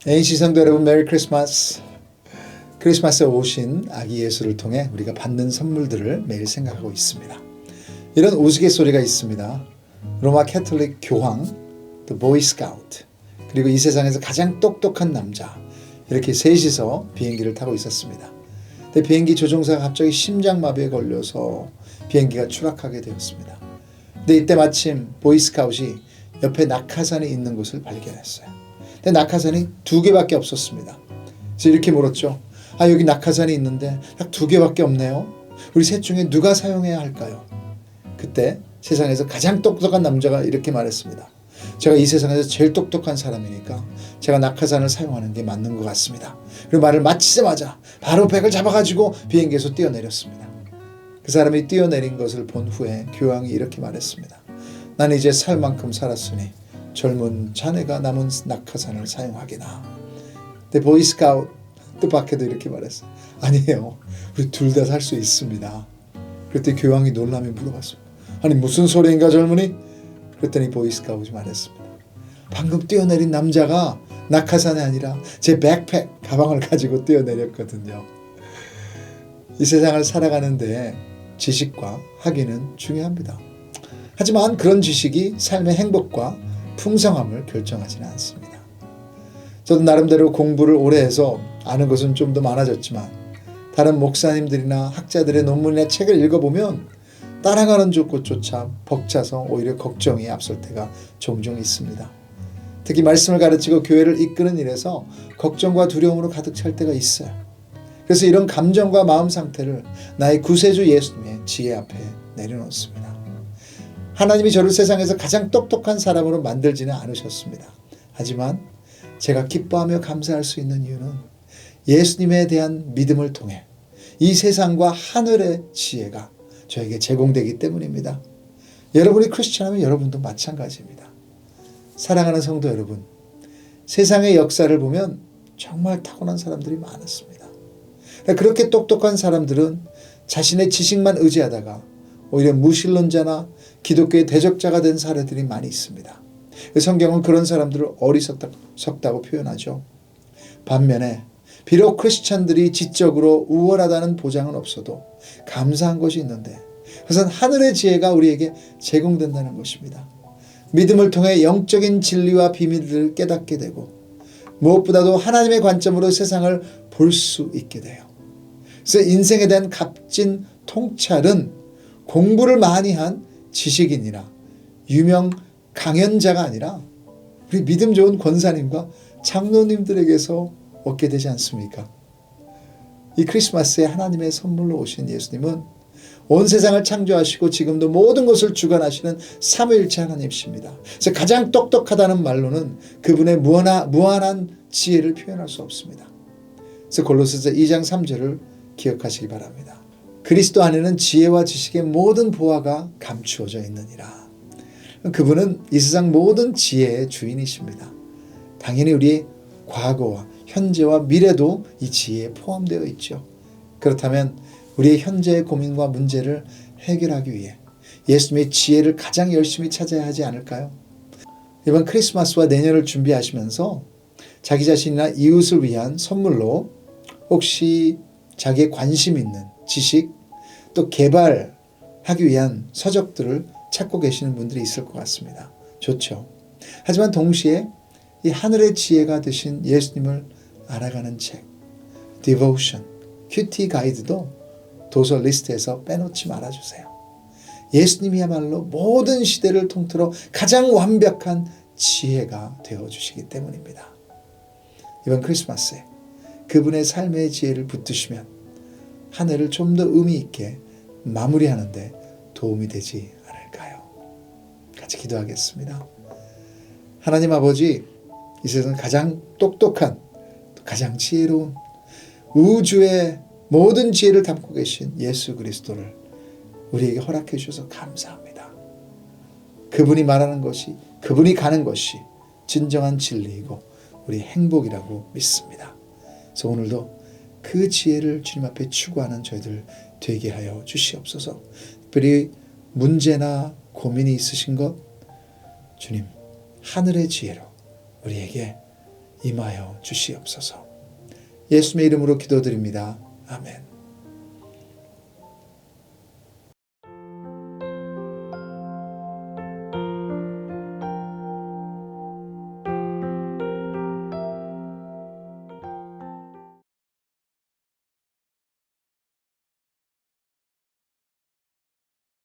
NC 성도 여러분, 메리 크리스마스. 크리스마스에 오신 아기 예수를 통해 우리가 받는 선물들을 매일 생각하고 있습니다. 이런 우스갯소리가 있습니다. 로마 캐톨릭 교황, 또 보이스카우트, 그리고 이 세상에서 가장 똑똑한 남자, 이렇게 셋이서 비행기를 타고 있었습니다. 근데 비행기 조종사가 갑자기 심장마비에 걸려서 비행기가 추락하게 되었습니다. 근데 이때 마침 보이스카웃이 옆에 낙하산이 있는 곳을 발견했어요. 근데 낙하산이 2개밖에 없었습니다. 그래서 이렇게 물었죠. 여기 낙하산이 있는데 딱 2개밖에 없네요. 우리 셋 중에 누가 사용해야 할까요? 그때 세상에서 가장 똑똑한 남자가 이렇게 말했습니다. 제가 이 세상에서 제일 똑똑한 사람이니까 제가 낙하산을 사용하는 게 맞는 것 같습니다. 그리고 말을 마치자마자 바로 백을 잡아가지고 비행기에서 뛰어내렸습니다. 그 사람이 뛰어내린 것을 본 후에 교황이 이렇게 말했습니다. 나는 이제 살 만큼 살았으니 젊은 자네가 남은 낙하산을 사용하기나. 근데 보이스카우트 또 밖에도 이렇게 말했어요. 아니에요. 우리 둘 다 살 수 있습니다. 그때 교황이 놀라며 물어봤습니다. 아니 무슨 소리인가 젊은이? 그랬더니 보이스카우트이 말했습니다. 방금 뛰어내린 남자가 낙하산이 아니라 제 백팩, 가방을 가지고 뛰어내렸거든요. 이 세상을 살아가는데 지식과 학위는 중요합니다. 하지만 그런 지식이 삶의 행복과 풍성함을 결정하지는 않습니다. 저도 나름대로 공부를 오래 해서 아는 것은 좀 더 많아졌지만 다른 목사님들이나 학자들의 논문이나 책을 읽어보면 따라가는 곳조차 벅차서 오히려 걱정이 앞설 때가 종종 있습니다. 특히 말씀을 가르치고 교회를 이끄는 일에서 걱정과 두려움으로 가득 찰 때가 있어요. 그래서 이런 감정과 마음 상태를 나의 구세주 예수님의 지혜 앞에 내려놓습니다. 하나님이 저를 세상에서 가장 똑똑한 사람으로 만들지는 않으셨습니다. 하지만 제가 기뻐하며 감사할 수 있는 이유는 예수님에 대한 믿음을 통해 이 세상과 하늘의 지혜가 저에게 제공되기 때문입니다. 여러분이 크리스찬이면 여러분도 마찬가지입니다. 사랑하는 성도 여러분, 세상의 역사를 보면 정말 타고난 사람들이 많았습니다. 그렇게 똑똑한 사람들은 자신의 지식만 의지하다가 오히려 무신론자나 기독교의 대적자가 된 사례들이 많이 있습니다. 성경은 그런 사람들을 어리석다고 표현하죠. 반면에 비록 크리스찬들이 지적으로 우월하다는 보장은 없어도 감사한 것이 있는데 그것은 하늘의 지혜가 우리에게 제공된다는 것입니다. 믿음을 통해 영적인 진리와 비밀을 깨닫게 되고 무엇보다도 하나님의 관점으로 세상을 볼 수 있게 돼요. 그래서 인생에 대한 값진 통찰은 공부를 많이 한 지식인이나 유명 강연자가 아니라 우리 믿음 좋은 권사님과 장로님들에게서 얻게 되지 않습니까? 이 크리스마스에 하나님의 선물로 오신 예수님은 온 세상을 창조하시고 지금도 모든 것을 주관하시는 삼위일체 하나님이십니다. 그래서 가장 똑똑하다는 말로는 그분의 무한한 지혜를 표현할 수 없습니다. 그래서 골로새서 2장 3절을 기억하시기 바랍니다. 그리스도 안에는 지혜와 지식의 모든 보화가 감추어져 있느니라. 그분은 이 세상 모든 지혜의 주인이십니다. 당연히 우리의 과거와 현재와 미래도 이 지혜에 포함되어 있죠. 그렇다면 우리의 현재의 고민과 문제를 해결하기 위해 예수님의 지혜를 가장 열심히 찾아야 하지 않을까요? 이번 크리스마스와 내년을 준비하시면서 자기 자신이나 이웃을 위한 선물로 혹시 자기의 관심 있는 지식 또 개발하기 위한 서적들을 찾고 계시는 분들이 있을 것 같습니다. 좋죠. 하지만 동시에 이 하늘의 지혜가 되신 예수님을 알아가는 책, Devotion, 큐티 가이드도 도서 리스트에서 빼놓지 말아주세요. 예수님이야말로 모든 시대를 통틀어 가장 완벽한 지혜가 되어주시기 때문입니다. 이번 크리스마스에 그분의 삶의 지혜를 붙드시면 한 해를 좀 더 의미 있게 마무리하는 데 도움이 되지 않을까요? 같이 기도하겠습니다. 하나님 아버지, 이 세상 가장 똑똑한, 가장 지혜로운 우주의 모든 지혜를 담고 계신 예수 그리스도를 우리에게 허락해 주셔서 감사합니다. 그분이 말하는 것이, 그분이 가는 것이 진정한 진리이고 우리 행복이라고 믿습니다. 그래서 오늘도 그 지혜를 주님 앞에 추구하는 저희들 되게 하여 주시옵소서. 특별히 문제나 고민이 있으신 것 주님 하늘의 지혜로 우리에게 임하여 주시옵소서. 예수님의 이름으로 기도드립니다. 아멘.